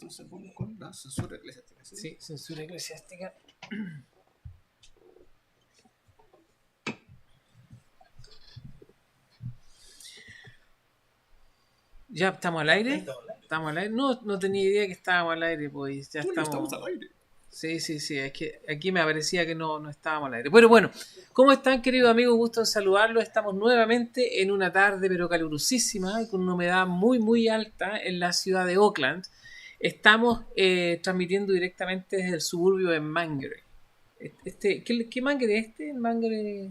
Entonces vamos con la censura eclesiástica. Sí, censura eclesiástica. ¿Ya estamos al aire? ¿Estamos al aire? No tenía idea que estábamos al aire, pues ya Estamos al aire. Sí, es que aquí me parecía que no estábamos al aire. Pero bueno, ¿cómo están, queridos amigos? Gusto en saludarlos. Estamos nuevamente en una tarde pero calurosísima y con una humedad muy alta en la ciudad de Oakland. Estamos transmitiendo directamente desde el suburbio de Mangere. ¿Qué Mangere es este? Mangere.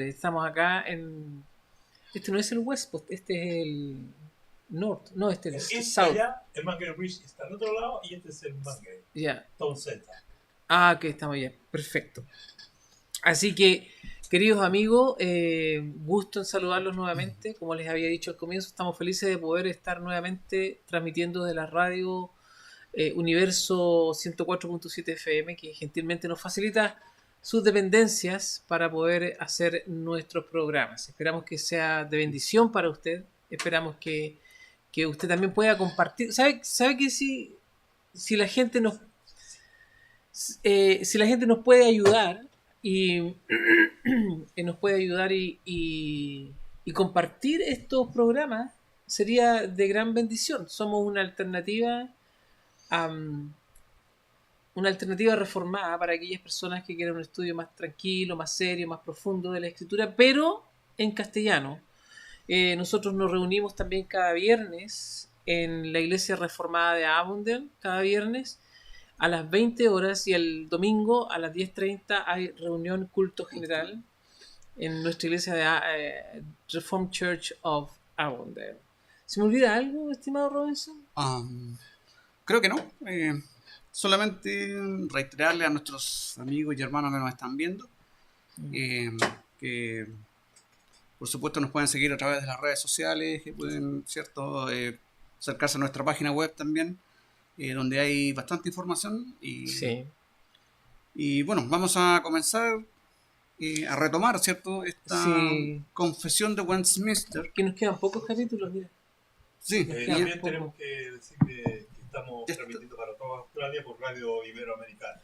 Estamos acá en... Este no es el West Coast, este es el North. No, este es el South. Allá, el Mangere Bridge está al otro lado y este es el Mangere. Ya. Town Center. Ah, que estamos ya. Perfecto. Así que, queridos amigos, gusto en saludarlos nuevamente. Como les había dicho al comienzo, estamos felices de poder estar nuevamente transmitiendo de la radio Universo 104.7 FM, que gentilmente nos facilita sus dependencias para poder hacer nuestros programas. Esperamos que sea de bendición para usted. Esperamos que usted también pueda compartir. ¿Sabe que si la gente nos puede ayudar y nos puede ayudar y compartir estos programas, sería de gran bendición? Somos una alternativa reformada para aquellas personas que quieren un estudio más tranquilo, más serio, más profundo de la escritura, pero en castellano. Nosotros nos reunimos también cada viernes en la iglesia reformada de Avondale, cada viernes a las 20 horas, y el domingo a las 10:30 hay reunión culto general en nuestra iglesia de Reformed Church of Avondale. ¿Se me olvida algo, estimado Robinson? Creo que no. Solamente reiterarle a nuestros amigos y hermanos que nos están viendo que por supuesto nos pueden seguir a través de las redes sociales, que pueden, ¿cierto?, acercarse a nuestra página web también, donde hay bastante información. Sí. Y bueno, vamos a comenzar a retomar, ¿cierto?, esta confesión de Westminster. Que nos quedan pocos capítulos, mira. Sí, también tenemos que decir que estamos transmitiendo para toda Australia por Radio Iberoamericana.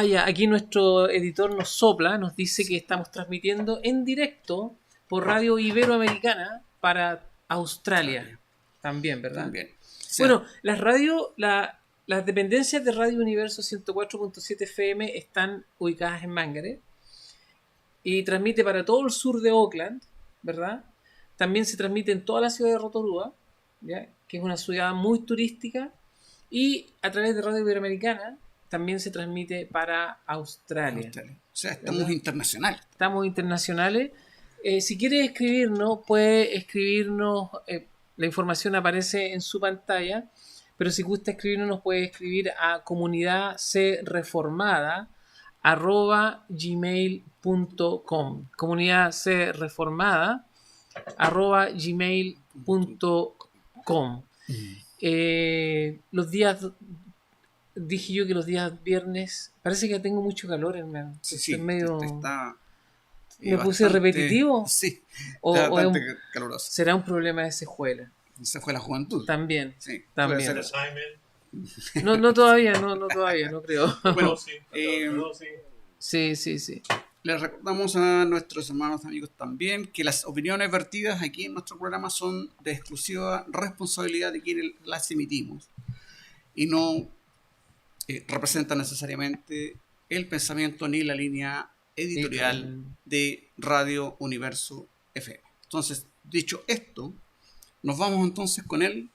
Ya, aquí nuestro editor nos sopla, nos dice que estamos transmitiendo en directo por Radio Iberoamericana para Australia. También, ¿verdad? También. Bueno, las dependencias de Radio Universo 104.7 FM están ubicadas en Mangere y transmite para todo el sur de Auckland, ¿verdad? También se transmite en toda la ciudad de Rotorua, ¿ya?, que es una ciudad muy turística, y a través de Radio Iberoamericana también se transmite para Australia. O sea, estamos internacionales. Estamos internacionales. Si quiere escribirnos, puede escribirnos. La información aparece en su pantalla, pero si gusta escribirnos, nos puede escribir a comunidadcreformada@gmail.com. comunidadcreformada@gmail.com. Los días, dije yo que los días viernes, parece que tengo mucho calor, hermano. Sí, medio... ¿Me puse repetitivo? Sí, o bastante caluroso. ¿Será un problema de cejuela? Esa fue la juventud. También. Sí, también. No todavía, no creo. Bueno, sí. Les recordamos a nuestros hermanos amigos también que las opiniones vertidas aquí en nuestro programa son de exclusiva responsabilidad de quienes las emitimos y no representan necesariamente el pensamiento ni la línea editorial de Radio Universo FM. Entonces, dicho esto, nos vamos entonces con el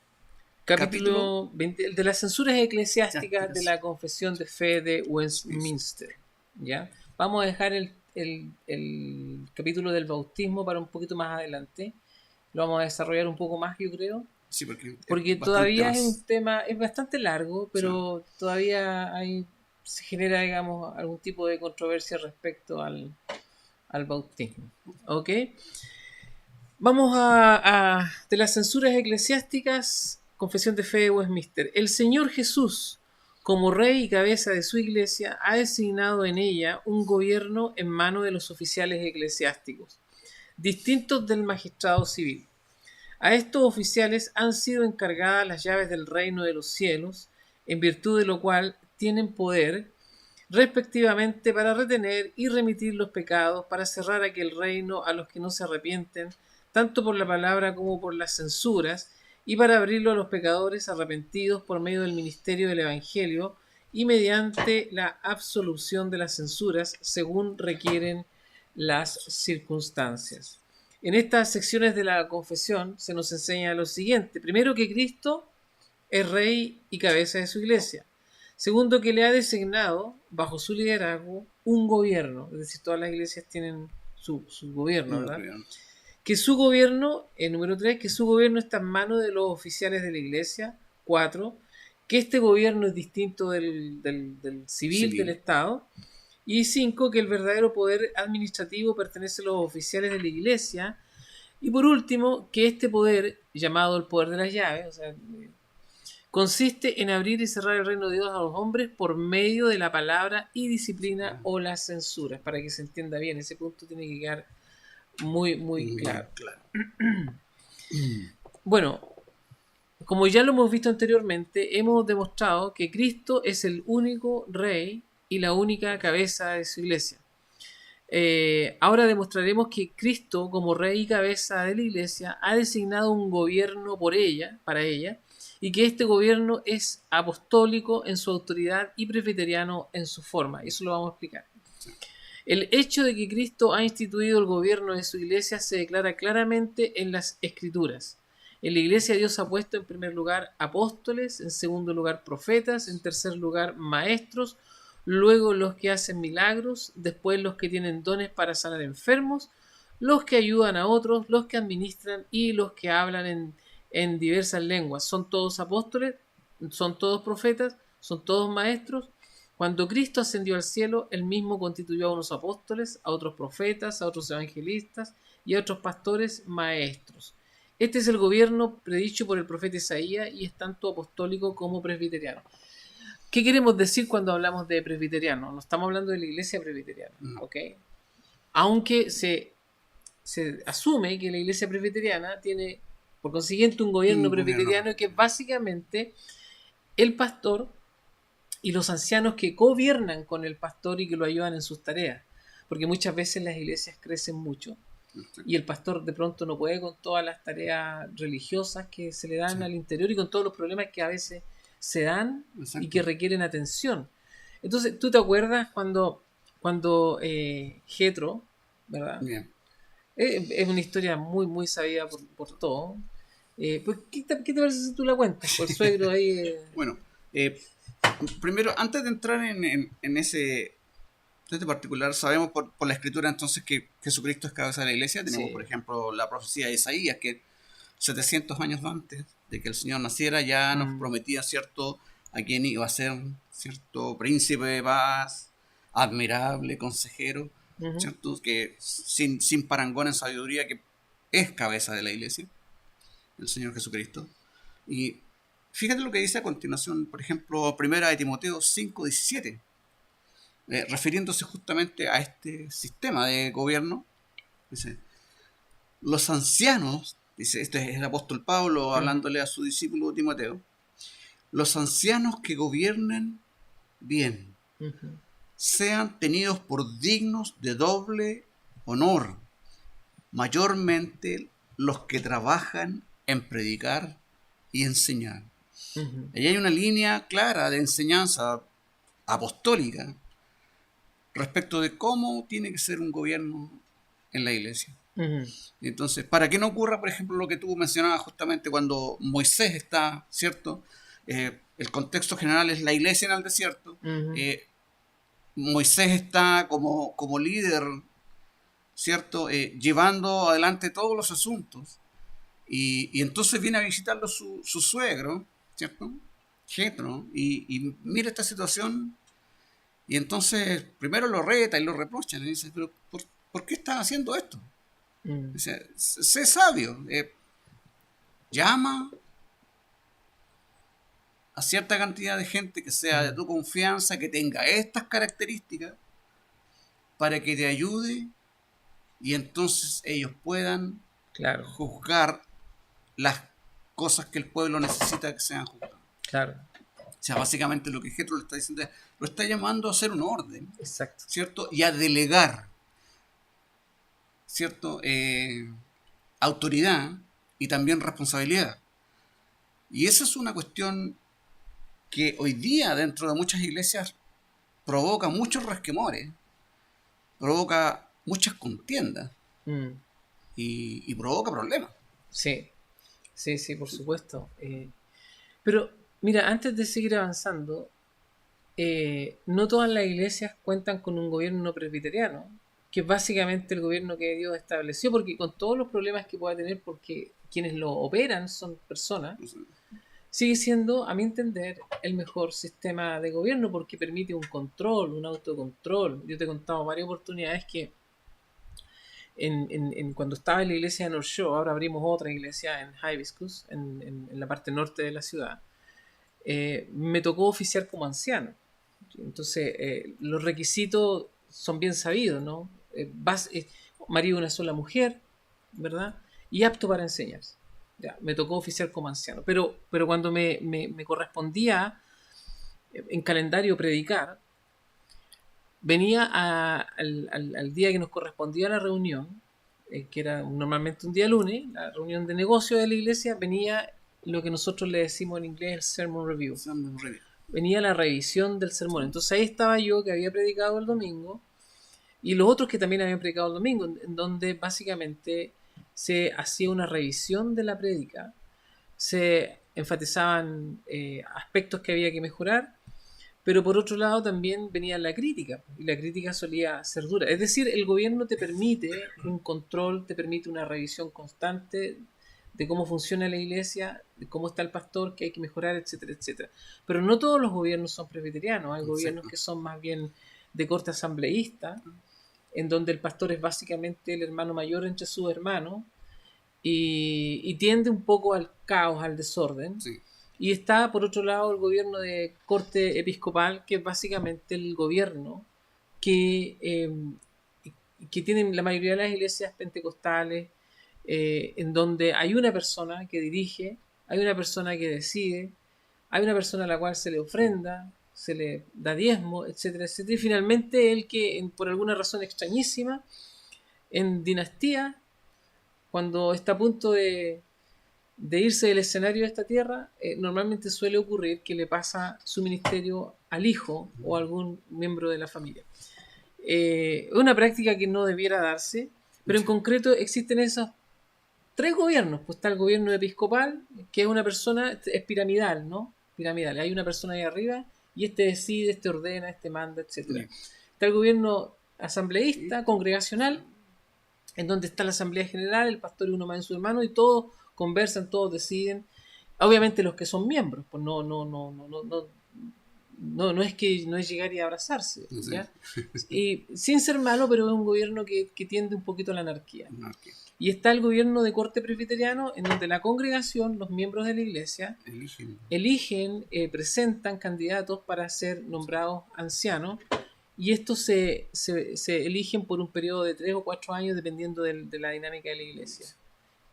capítulo 20, de las censuras eclesiásticas de la Confesión de Fe de Westminster. ¿Ya? Vamos a dejar el capítulo del bautismo para un poquito más adelante. Lo vamos a desarrollar un poco más, yo creo. Sí, porque todavía es un tema, es bastante largo, pero todavía se genera, digamos, algún tipo de controversia respecto al bautismo. ¿Ok? Vamos de las censuras eclesiásticas, Confesión de Fe de Westminster. El Señor Jesús, como Rey y cabeza de su iglesia, ha designado en ella un gobierno en manos de los oficiales eclesiásticos, distintos del magistrado civil. A estos oficiales han sido encargadas las llaves del reino de los cielos, en virtud de lo cual tienen poder, respectivamente, para retener y remitir los pecados, para cerrar aquel reino a los que no se arrepienten, tanto por la palabra como por las censuras, y para abrirlo a los pecadores arrepentidos por medio del ministerio del Evangelio y mediante la absolución de las censuras, según requieren las circunstancias. En estas secciones de la confesión se nos enseña lo siguiente. Primero, que Cristo es rey y cabeza de su iglesia. Segundo, que le ha designado, bajo su liderazgo, un gobierno. Es decir, todas las iglesias tienen su gobierno, ¿verdad? Que su gobierno, número 3, que su gobierno está en manos de los oficiales de la iglesia. 4, que este gobierno es distinto del civil, del Estado. Y 5, que el verdadero poder administrativo pertenece a los oficiales de la iglesia. Y por último, que este poder, llamado el poder de las llaves, o sea, consiste en abrir y cerrar el reino de Dios a los hombres por medio de la palabra y disciplina o las censuras. Para que se entienda bien, ese punto tiene que quedar muy claro. Bueno, como ya lo hemos visto anteriormente, hemos demostrado que Cristo es el único rey y la única cabeza de su iglesia. Ahora demostraremos que Cristo, como rey y cabeza de la iglesia, ha designado un gobierno para ella, y que este gobierno es apostólico en su autoridad y presbiteriano en su forma. Eso lo vamos a explicar. El hecho de que Cristo ha instituido el gobierno de su iglesia se declara claramente en las Escrituras. En la iglesia Dios ha puesto en primer lugar apóstoles, en segundo lugar profetas, en tercer lugar maestros, luego los que hacen milagros, después los que tienen dones para sanar enfermos, los que ayudan a otros, los que administran y los que hablan en diversas lenguas. Son todos apóstoles, son todos profetas, son todos maestros. Cuando Cristo ascendió al cielo, él mismo constituyó a unos apóstoles, a otros profetas, a otros evangelistas y a otros pastores maestros. Este es el gobierno predicho por el profeta Isaías y es tanto apostólico como presbiteriano. ¿Qué queremos decir cuando hablamos de presbiteriano? No estamos hablando de la iglesia presbiteriana, ¿ok? Aunque se asume que la iglesia presbiteriana tiene, por consiguiente, un gobierno presbiteriano que es básicamente el pastor y los ancianos que gobiernan con el pastor y que lo ayudan en sus tareas. Porque muchas veces las iglesias crecen mucho y el pastor de pronto no puede con todas las tareas religiosas que se le dan al interior y con todos los problemas que a veces se dan y que requieren atención. Entonces, ¿tú te acuerdas cuando Jetro, ¿verdad? Es una historia muy sabida por todo. Pues, ¿qué te parece si tú la cuentas? Por suegro ahí. Bueno, primero, antes de entrar en este particular, sabemos por la escritura entonces que Jesucristo es cabeza de la iglesia. Tenemos, por ejemplo, la profecía de Isaías, que 700 años antes de que el Señor naciera ya nos prometía, ¿cierto?, a quien iba a ser, ¿cierto?, príncipe de paz, admirable, consejero, ¿cierto?, que sin parangón en sabiduría, que es cabeza de la iglesia, el Señor Jesucristo. Y fíjate lo que dice a continuación, por ejemplo, 1 de Timoteo 5:17, refiriéndose justamente a este sistema de gobierno. Dice: los ancianos, dice, este es el apóstol Pablo hablándole a su discípulo Timoteo, los ancianos que gobiernen bien sean tenidos por dignos de doble honor, mayormente los que trabajan en predicar y enseñar. Allí hay una línea clara de enseñanza apostólica respecto de cómo tiene que ser un gobierno en la iglesia. Entonces, para que no ocurra, por ejemplo, lo que tú mencionabas justamente cuando Moisés está, ¿cierto? El contexto general es la iglesia en el desierto. Moisés está como líder, ¿cierto? Llevando adelante todos los asuntos. Y entonces viene a visitarlo su suegro, ¿cierto? Jetro, y mira esta situación. Y entonces primero lo reta y lo reprocha. Le dice: pero ¿por qué estás haciendo esto? Dice: sé sabio, llama a cierta cantidad de gente que sea de tu confianza, que tenga estas características, para que te ayude y entonces ellos puedan juzgar las cosas que el pueblo necesita que sean juzgadas. Claro, O sea, básicamente lo que Getro le está diciendo es, lo está llamando a hacer un orden, exacto. ¿cierto? Y a delegar, ¿cierto? Autoridad y también responsabilidad. Y esa es una cuestión que hoy día dentro de muchas iglesias provoca muchos resquemores, provoca muchas contiendas Mm, y provoca problemas. sí, sí, sí, por supuesto. Pero, mira, antes de seguir avanzando, no todas las iglesias cuentan con un gobierno presbiteriano, que es básicamente el gobierno que Dios estableció, porque con todos los problemas que pueda tener, porque quienes lo operan son personas, sigue siendo, a mi entender, el mejor sistema de gobierno porque permite un control, un autocontrol. Yo te he contado varias oportunidades que cuando estaba en la iglesia de North Shore, ahora abrimos otra iglesia en Hibiscus, en la parte norte de la ciudad, me tocó oficiar como anciano. Entonces, los requisitos son bien sabidos, ¿no? Marido de una sola mujer, ¿verdad? Y apto para enseñar. Ya, me tocó oficiar como anciano. Pero cuando me correspondía en calendario predicar, venía al día que nos correspondía la reunión, que era normalmente un día lunes, la reunión de negocio de la iglesia, venía lo que nosotros le decimos en inglés el Sermon Review. Venía la revisión del sermón. Entonces ahí estaba yo que había predicado el domingo y los otros que también habían predicado el domingo, en donde básicamente se hacía una revisión de la prédica, se enfatizaban aspectos que había que mejorar, pero por otro lado también venía la crítica, y la crítica solía ser dura. Es decir, el gobierno te permite un control, te permite una revisión constante de cómo funciona la iglesia, de cómo está el pastor, que hay que mejorar, etcétera, etcétera. Pero no todos los gobiernos son presbiterianos, hay gobiernos que son más bien de corte asambleísta, en donde el pastor es básicamente el hermano mayor entre sus hermanos, y tiende un poco al caos, al desorden. Sí. Y está, por otro lado, el gobierno de corte episcopal, que es básicamente el gobierno que tienen la mayoría de las iglesias pentecostales, en donde hay una persona que dirige, hay una persona que decide, hay una persona a la cual se le ofrenda, se le da diezmo, etcétera, etcétera. Y finalmente el que, por alguna razón extrañísima, en dinastía, cuando está a punto de irse del escenario de esta tierra, normalmente suele ocurrir que le pasa su ministerio al hijo o a algún miembro de la familia. Es una práctica que no debiera darse, pero en concreto existen esos tres gobiernos. Pues está el gobierno episcopal, que es una persona, es piramidal, ¿no? Piramidal. Hay una persona ahí arriba y este decide, este ordena, este manda, etc. Está el gobierno asambleísta, congregacional, en donde está la asamblea general, el pastor y uno más en su hermano, y todos conversan, todos deciden. Obviamente los que son miembros, pues no es que no es llegar y abrazarse, ¿ya? Y sin ser malo, pero es un gobierno que tiende un poquito a la anarquía. Y está el gobierno de corte presbiteriano, en donde la congregación, los miembros de la iglesia, eligen, presentan candidatos para ser nombrados ancianos, y estos se eligen por un periodo de 3 o 4 años, dependiendo de la dinámica de la iglesia.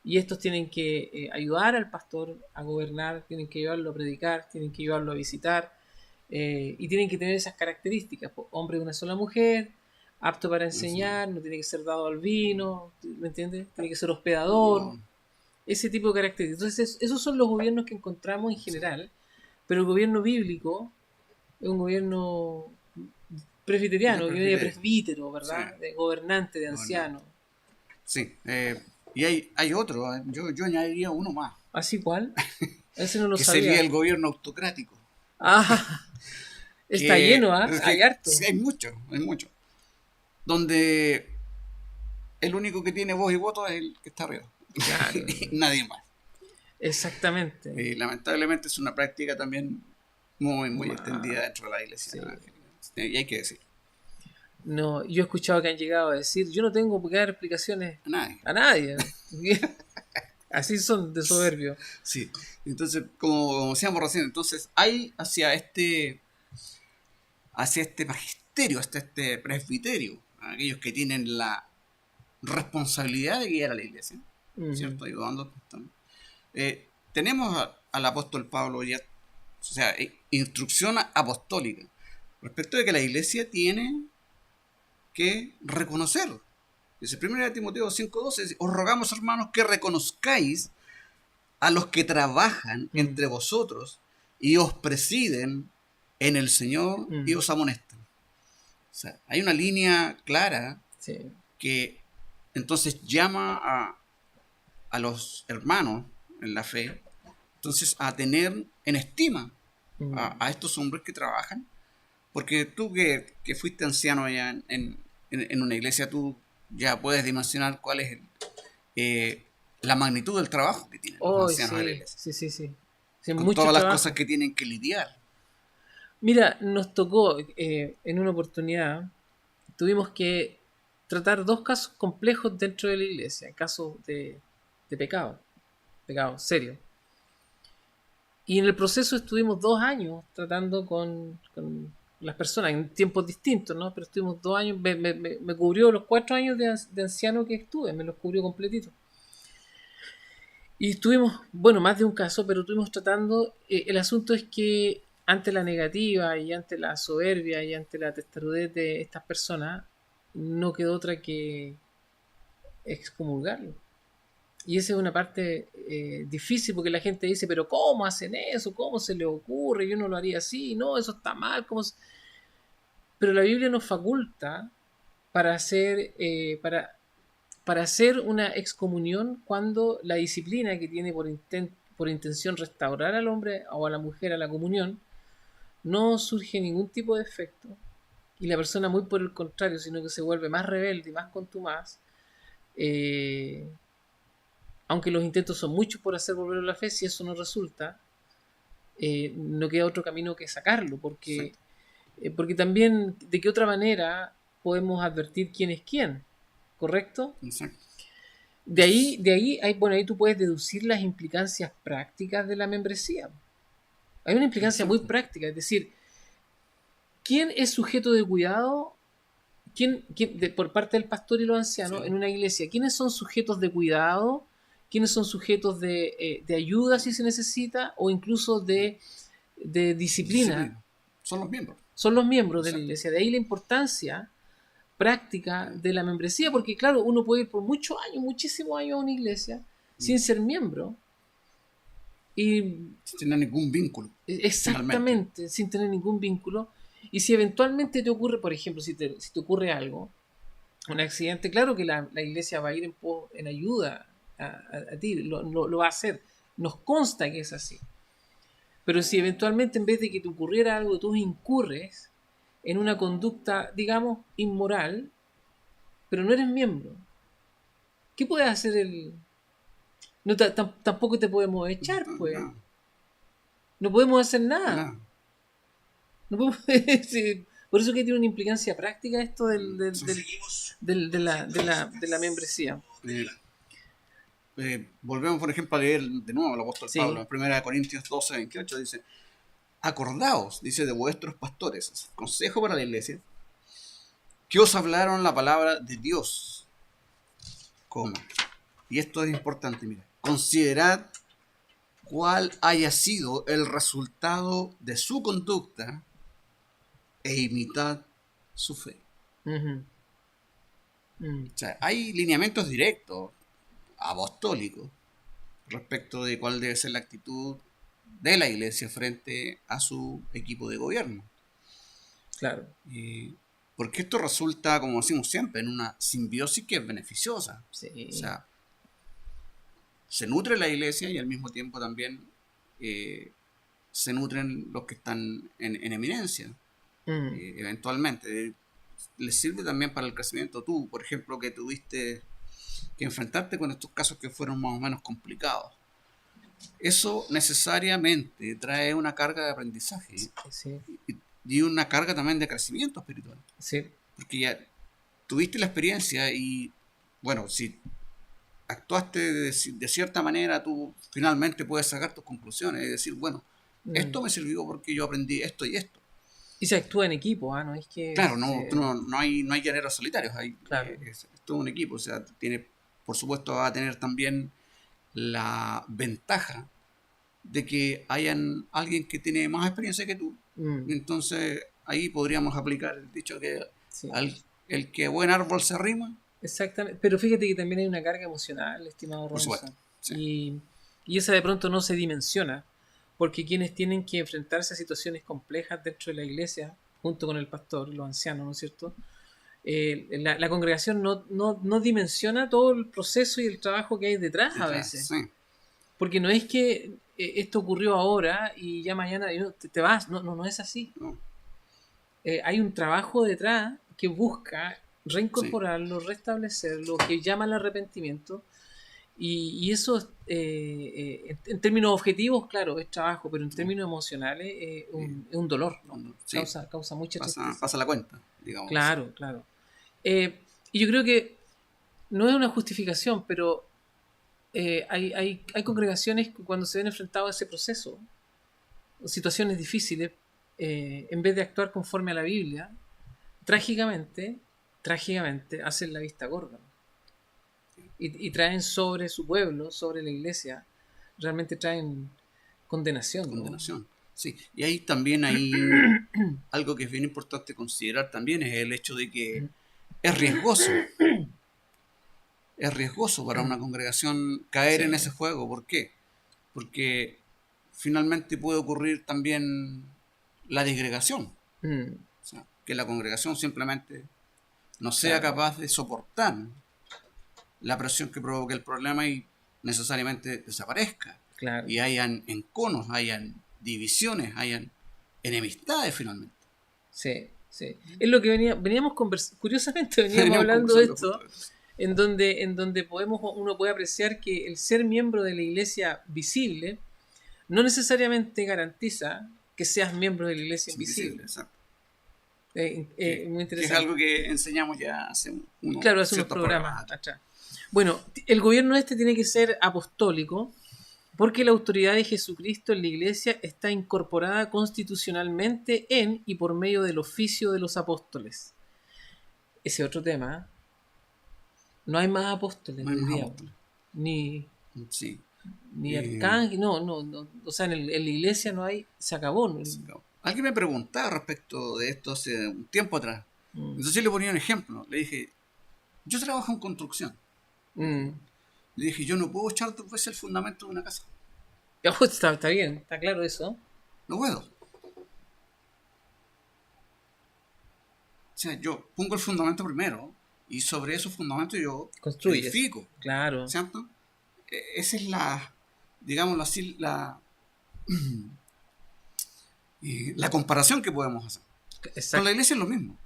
Y estos tienen que ayudar al pastor a gobernar, tienen que ayudarlo a predicar, tienen que ayudarlo a visitar, y tienen que tener esas características: hombre de una sola mujer, apto para enseñar, no tiene que ser dado al vino, ¿me entiendes? Tiene que ser hospedador, ese tipo de características. Entonces esos son los gobiernos que encontramos en general, pero el gobierno bíblico es un gobierno presbiteriano, que viene de presbítero, ¿verdad? De gobernante, de anciano. Sí, y hay otro, yo añadiría uno más. ¿Así cuál? Ese no lo que sabía. Sería el gobierno autocrático. Ah, está lleno, ¿ah? Hay harto. Sí, hay mucho. Donde el único que tiene voz y voto es el que está arriba. Claro. Nadie más. Exactamente. Lamentablemente es una práctica también muy extendida dentro de la iglesia. Sí. Y hay que decir. No, yo he escuchado que han llegado a decir: yo no tengo que dar explicaciones a nadie. Así son de soberbio. Sí, entonces, como decíamos recién, entonces hay hacia este magisterio, hasta este presbiterio, aquellos que tienen la responsabilidad de guiar a la iglesia, ¿cierto? Ayudando también. Tenemos al apóstol Pablo ya, o sea, instrucción apostólica respecto de que la iglesia tiene que reconocer. Dice 1 Timoteo 5:12, os rogamos, hermanos, que reconozcáis a los que trabajan entre vosotros y os presiden en el Señor y os amonestan. O sea, hay una línea clara que entonces llama a los hermanos en la fe, entonces a tener en estima a estos hombres que trabajan, porque tú que fuiste anciano ya en una iglesia, tú ya puedes dimensionar cuál es la magnitud del trabajo que tienen los ancianos de la iglesia. Sí, con todas las cosas que tienen que lidiar. Mira, nos tocó en una oportunidad, tuvimos que tratar 2 casos complejos dentro de la iglesia, casos de pecado serio. Y en el proceso estuvimos 2 años tratando con las personas en tiempos distintos, ¿no? Pero estuvimos 2 años, me cubrió los 4 años de anciano que estuve, me los cubrió completito. Y estuvimos, más de un caso, pero estuvimos tratando, el asunto es que ante la negativa y ante la soberbia y ante la testarudez de estas personas, no quedó otra que excomulgarlo. Y esa es una parte difícil, porque la gente dice, pero ¿cómo hacen eso? ¿Cómo se les ocurre? Yo no lo haría así, no, eso está mal. Pero la Biblia nos faculta para hacer una excomunión cuando la disciplina que tiene por intención restaurar al hombre o a la mujer a la comunión no surge ningún tipo de efecto, y la persona muy por el contrario, sino que se vuelve más rebelde y más contumaz, aunque los intentos son muchos por hacer volver a la fe, si eso no resulta, no queda otro camino que sacarlo, porque también, ¿de qué otra manera podemos advertir quién es quién? ¿Correcto? Exacto. De ahí ahí tú puedes deducir las implicancias prácticas de la membresía. Hay una implicancia muy práctica, es decir, ¿quién es sujeto de cuidado? Por parte del pastor y los ancianos en una iglesia? ¿Quiénes son sujetos de cuidado? ¿Quiénes son sujetos de ayuda si se necesita? O incluso de disciplina. Son los miembros. Son los miembros de la iglesia. De ahí la importancia práctica de la membresía, porque claro, uno puede ir por muchos años, muchísimos años a una iglesia sin ser miembro y sin tener ningún vínculo. Exactamente, sin tener ningún vínculo. Y si eventualmente te ocurre, por ejemplo, si te ocurre algo, un accidente, claro que la iglesia va a ir en ayuda a ti, lo va a hacer, nos consta que es así. Pero si eventualmente en vez de que te ocurriera algo, tú incurres en una conducta, digamos, inmoral, pero no eres miembro, ¿qué puede hacer no, tampoco te podemos echar, pues. No podemos hacer nada. No podemos, sí. Por eso que tiene una implicancia práctica esto de la membresía. Volvemos, por ejemplo, a leer de nuevo el apóstol Pablo, en 1 Corintios 12:28, dice: acordaos, dice, de vuestros pastores, consejo para la iglesia, que os hablaron la palabra de Dios. Y esto es importante, mira. Considerad cuál haya sido el resultado de su conducta e imitad su fe. O sea, hay lineamientos directos, apostólicos, respecto de cuál debe ser la actitud de la iglesia frente a su equipo de gobierno. Claro. Porque esto resulta, como decimos siempre, en una simbiosis que es beneficiosa. Sí. O sea, se nutre la iglesia y al mismo tiempo también se nutren los que están en eminencia. Eventualmente. Les sirve también para el crecimiento. Tú, por ejemplo, que tuviste que enfrentarte con estos casos que fueron más o menos complicados. Eso necesariamente trae una carga de aprendizaje. Sí. Y una carga también de crecimiento espiritual. Sí. Porque ya tuviste la experiencia y, bueno, si actuaste de cierta manera, tú finalmente puedes sacar tus conclusiones y decir, bueno, esto me sirvió porque yo aprendí esto y esto. Y se actúa en equipo, ¿no? Es que, claro, no hay llaneros solitarios, claro. Es todo un equipo, o sea, por supuesto va a tener también la ventaja de que hayan alguien que tiene más experiencia que tú. Entonces ahí podríamos aplicar el dicho que Sí. el que buen árbol se arrima. Exactamente, pero fíjate que también hay una carga emocional, estimado Por Robinson, supuesto, sí. y esa de pronto no se dimensiona, porque quienes tienen que enfrentarse a situaciones complejas dentro de la iglesia, junto con el pastor, los ancianos, ¿no es cierto? La congregación no dimensiona todo el proceso y el trabajo que hay detrás a veces, Sí. porque no es que esto ocurrió ahora y ya mañana te vas, no es así. No. Hay un trabajo detrás que busca reincorporarlo, restablecerlo, que llama al arrepentimiento. Y eso, en términos objetivos, claro, es trabajo, pero en términos emocionales es un dolor, ¿no? Sí. Causa mucha tristeza. Pasa la cuenta, digamos. Claro, claro. Y yo creo que no es una justificación, pero hay congregaciones que cuando se ven enfrentados a ese proceso, situaciones difíciles, en vez de actuar conforme a la Biblia, trágicamente hacen la vista gorda y traen sobre su pueblo, sobre la iglesia, realmente traen condenación, ¿no? Condenación. Sí, y ahí también hay algo que es bien importante considerar también, es el hecho de que es riesgoso. Es riesgoso para una congregación caer Sí. en ese juego. ¿Por qué? Porque finalmente puede ocurrir también la disgregación. O sea, que la congregación simplemente no sea Claro. capaz de soportar la presión que provoque el problema y necesariamente desaparezca. Claro. Y hayan enconos, hayan divisiones, hayan enemistades finalmente. Sí, sí. Es lo que veníamos curiosamente veníamos hablando de esto, en donde uno puede apreciar que el ser miembro de la iglesia visible no necesariamente garantiza que seas miembro de la iglesia invisible. Exacto. Muy interesante. Que es algo que enseñamos ya hace unos programas atrás. Bueno, el gobierno tiene que ser apostólico, porque la autoridad de Jesucristo en la iglesia está incorporada constitucionalmente en y por medio del oficio de los apóstoles. Ese otro tema. No hay más apóstoles. No hay más apóstoles. Ni arcángeles. No. O sea, en la iglesia no hay. Se acabó. ¿No? Alguien me preguntaba respecto de esto hace un tiempo atrás. Entonces yo le ponía un ejemplo. Le dije, yo trabajo en construcción. Le dije, yo no puedo echar 2 veces el fundamento de una casa. Está bien, está claro eso. No puedo. O sea, yo pongo el fundamento primero y sobre esos fundamentos yo edifico. Claro. ¿Cierto? Esa es la, digámoslo así, la comparación que podemos hacer. Exacto. Con la iglesia es lo mismo.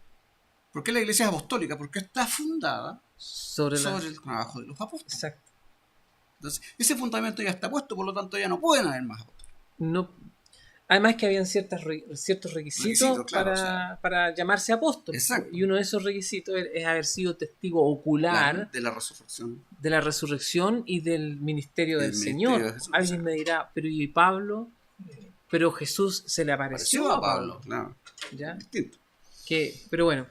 ¿Por qué la iglesia es apostólica? Porque está fundada sobre el trabajo de los apóstoles. Exacto. Entonces, ese fundamento ya está puesto, por lo tanto ya no pueden haber más apóstoles. No. Además que habían ciertos requisitos claro, para llamarse apóstol. Exacto. Y uno de esos requisitos es haber sido testigo ocular de la resurrección. De la resurrección y del ministerio del Señor. Jesús, alguien me dirá, pero ¿y Pablo? Pero Jesús se le apareció a Pablo. Claro. ¿Ya? Distinto. Pero bueno,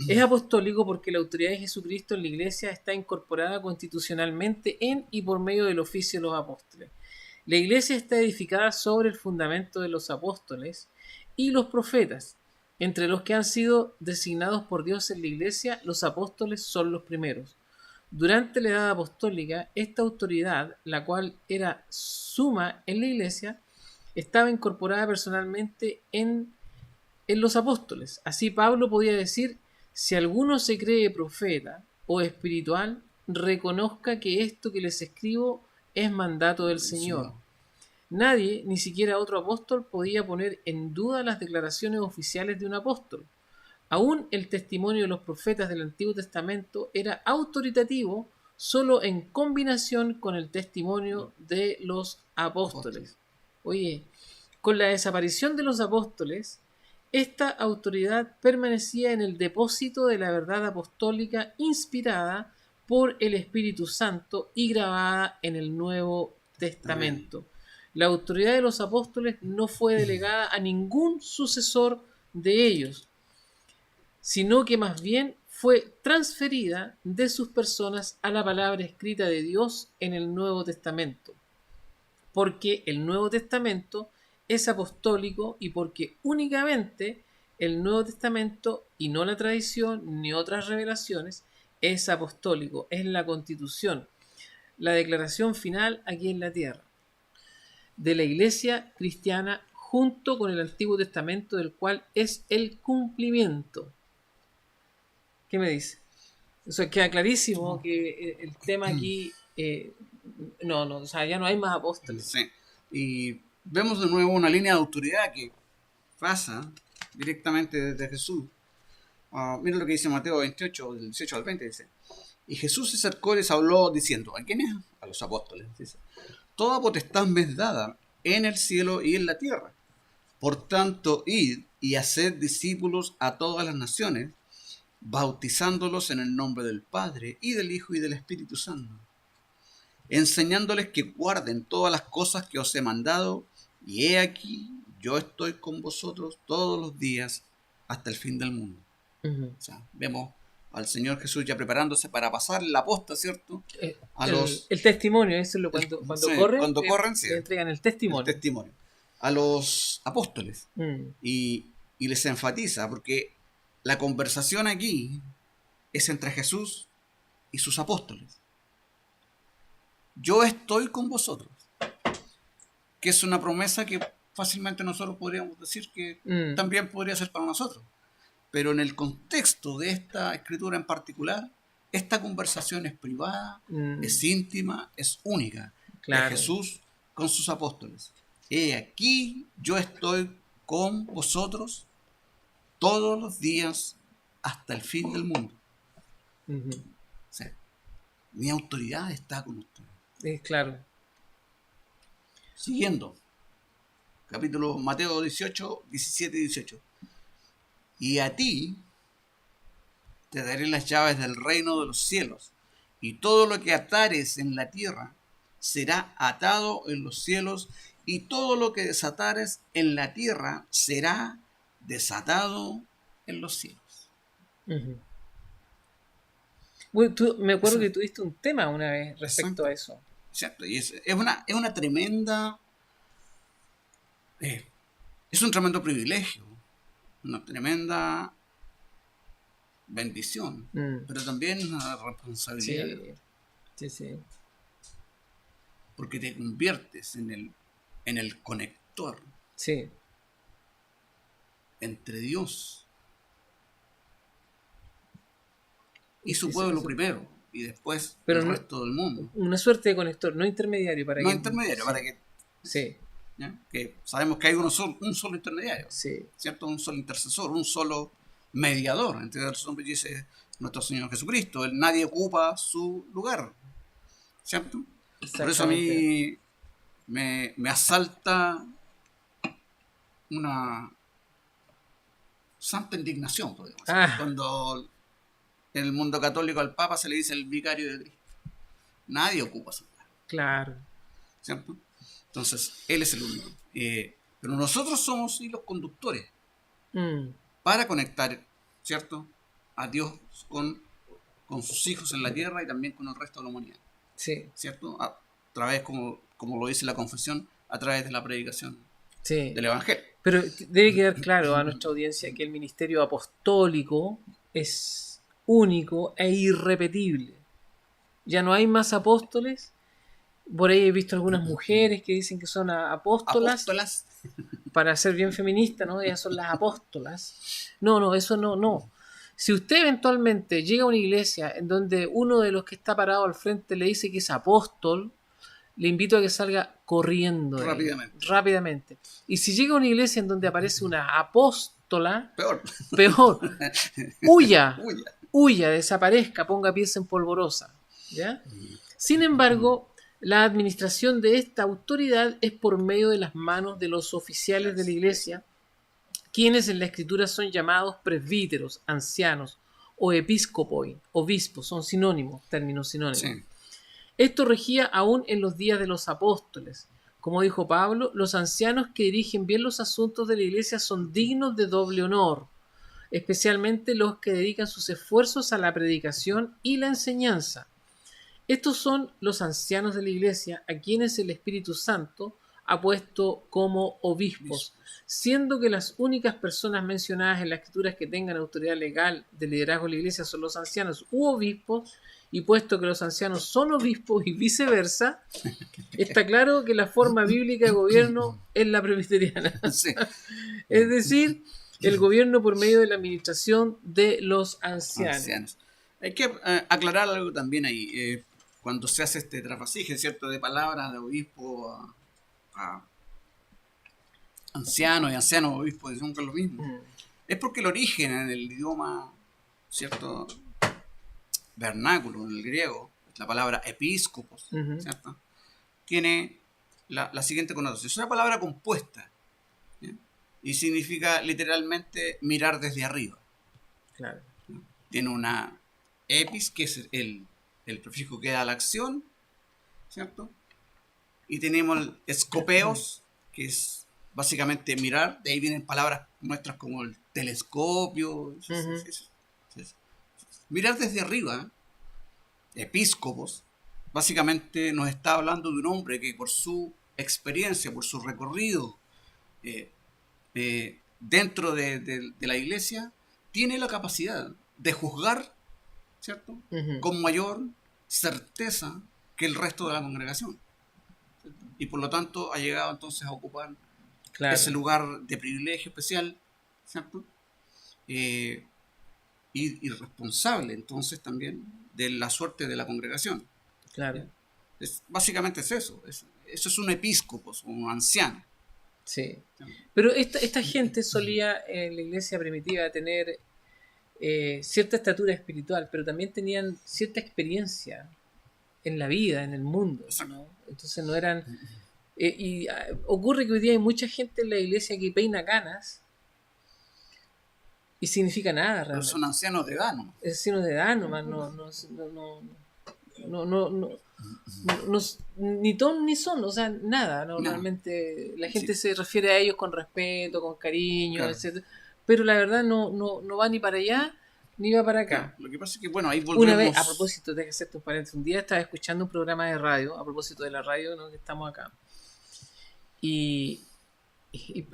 es apostólico porque la autoridad de Jesucristo en la iglesia está incorporada constitucionalmente en y por medio del oficio de los apóstoles. La iglesia está edificada sobre el fundamento de los apóstoles y los profetas. Entre los que han sido designados por Dios en la iglesia, los apóstoles son los primeros. Durante la edad apostólica, esta autoridad, la cual era suma en la iglesia, estaba incorporada personalmente en los apóstoles. Así Pablo podía decir, si alguno se cree profeta o espiritual, reconozca que esto que les escribo es mandato del Señor. Nadie, ni siquiera otro apóstol, podía poner en duda las declaraciones oficiales de un apóstol. Aún el testimonio de los profetas del Antiguo Testamento era autoritativo solo en combinación con el testimonio de los apóstoles. Oye, con la desaparición de los apóstoles, esta autoridad permanecía en el depósito de la verdad apostólica inspirada por el Espíritu Santo y grabada en el Nuevo Testamento. La autoridad de los apóstoles no fue delegada a ningún sucesor de ellos, sino que más bien fue transferida de sus personas a la palabra escrita de Dios en el Nuevo Testamento, porque el Nuevo Testamento es apostólico y porque únicamente el Nuevo Testamento, y no la tradición ni otras revelaciones, es apostólico, es la constitución, la declaración final aquí en la tierra de la Iglesia cristiana junto con el Antiguo Testamento, del cual es el cumplimiento. ¿Qué me dice? Eso queda clarísimo que el tema aquí o sea, ya no hay más apóstoles. Sí. Y vemos de nuevo una línea de autoridad que pasa directamente desde Jesús. Mira lo que dice Mateo 28, del 18 al 20, dice: y Jesús se acercó y les habló diciendo, ¿a quiénes? A los apóstoles. Dice: toda potestad me es dada en el cielo y en la tierra. Por tanto, id y haced discípulos a todas las naciones, bautizándolos en el nombre del Padre, y del Hijo, y del Espíritu Santo, enseñándoles que guarden todas las cosas que os he mandado, y he aquí, yo estoy con vosotros todos los días hasta el fin del mundo. Uh-huh. O sea, vemos al Señor Jesús ya preparándose para pasar la posta, ¿cierto? El testimonio, eso es lo cuando sí, corren, cuando corren, sí, le entregan el testimonio. El testimonio a los apóstoles. Y les enfatiza, porque la conversación aquí es entre Jesús y sus apóstoles. Yo estoy con vosotros, que es una promesa que fácilmente nosotros podríamos decir que también podría ser para nosotros. Pero en el contexto de esta escritura en particular, esta conversación es privada, es íntima, es única. Claro. De Jesús con sus apóstoles. He aquí, yo estoy con vosotros todos los días hasta el fin del mundo. Uh-huh. O sea, mi autoridad está con ustedes. Claro. Siguiendo. Capítulo Mateo 18, 17 y 18. Y a ti te daré las llaves del reino de los cielos, y todo lo que atares en la tierra será atado en los cielos, y todo lo que desatares en la tierra será desatado en los cielos. Uh-huh. Bueno, me acuerdo que tuviste un tema una vez respecto a eso. Exacto, y es una tremenda... es un tremendo privilegio, una tremenda bendición, pero también una responsabilidad. Sí. Porque te conviertes en el conector entre Dios y su pueblo primero, y después el resto del mundo. Una suerte de conector, no intermediario. Para que... Sí. ¿Ya? Que sabemos que hay un solo intermediario, ¿cierto? Un solo intercesor, un solo mediador entre los hombres, dice nuestro Señor Jesucristo. Nadie ocupa su lugar, ¿cierto? Por eso a mí me asalta una santa indignación, podemos decir, cuando en el mundo católico al Papa se le dice el vicario de Cristo. Nadie ocupa su lugar. Claro. ¿Cierto? Entonces, Él es el único. Pero nosotros somos los conductores para conectar, ¿cierto?, a Dios con sus hijos en la tierra y también con el resto de la humanidad. Sí. ¿Cierto? A través, como lo dice la confesión, a través de la predicación del Evangelio. Pero debe quedar claro a nuestra audiencia que el ministerio apostólico es único e irrepetible. Ya no hay más apóstoles. Por ahí he visto algunas mujeres que dicen que son apóstolas. Para ser bien feminista, ¿no? Ellas son las apóstolas. No, eso no. Si usted eventualmente llega a una iglesia en donde uno de los que está parado al frente le dice que es apóstol, le invito a que salga corriendo rápidamente. Y si llega a una iglesia en donde aparece una apóstola, peor. Huya, desaparezca, ponga pies en polvorosa, ¿ya? Sin embargo, la administración de esta autoridad es por medio de las manos de los oficiales de la iglesia, quienes en la escritura son llamados presbíteros, ancianos o episcopoi, obispos, son términos sinónimos. Sí. Esto regía aún en los días de los apóstoles. Como dijo Pablo, los ancianos que dirigen bien los asuntos de la iglesia son dignos de doble honor. especialmente los que dedican sus esfuerzos a la predicación y la enseñanza. Estos son los ancianos de la Iglesia, a quienes el Espíritu Santo ha puesto como obispos, siendo que las únicas personas mencionadas en las Escrituras que tengan autoridad legal de liderazgo en la Iglesia son los ancianos u obispos, y puesto que los ancianos son obispos y viceversa, está claro que la forma bíblica de gobierno es la presbiteriana. Sí. Es decir, el gobierno por medio de la administración de los ancianos. Ancianos. Hay que aclarar algo también ahí. Cuando se hace este trasvasije, ¿cierto? De palabras de obispo a anciano y anciano obispo, son lo mismo. Es porque el origen en el idioma, ¿cierto? Vernáculo, en el griego, la palabra episcopos, ¿cierto? Tiene la siguiente connotación. Es una palabra compuesta, ¿sí? Y significa literalmente mirar desde arriba. Claro. Tiene una epis, que es el prefijo que da la acción, ¿cierto? Y tenemos el escopeos, que es básicamente mirar. De ahí vienen palabras nuestras como el telescopio. Mirar desde arriba. Episcopos básicamente nos está hablando de un hombre que por su experiencia, por su recorrido dentro de la iglesia, tiene la capacidad de juzgar, ¿cierto? Con mayor certeza que el resto de la congregación, ¿cierto? Y por lo tanto ha llegado entonces a ocupar ese lugar de privilegio especial, ¿cierto? Y responsable entonces también de la suerte de la congregación. Claro. Básicamente es eso. Eso es un episcopo, un anciano. Sí. Pero esta gente solía en la iglesia primitiva tener cierta estatura espiritual, pero también tenían cierta experiencia en la vida, en el mundo, ¿no? Entonces no eran... ocurre que hoy día hay mucha gente en la iglesia que peina canas y significa nada realmente. Pero son ancianos de edad, ¿no? Es signo de edad nomás, ni ton ni son, o sea, nada. Normalmente la gente se refiere a ellos con respeto, con cariño, claro, etc. Pero la verdad no va ni para allá ni va para acá. Claro, lo que pasa es que, bueno, ahí volvemos... Una vez, a propósito, déjame hacerte un paréntesis. Un día estaba escuchando un programa de radio, a propósito de la radio, ¿no?, que estamos acá. Y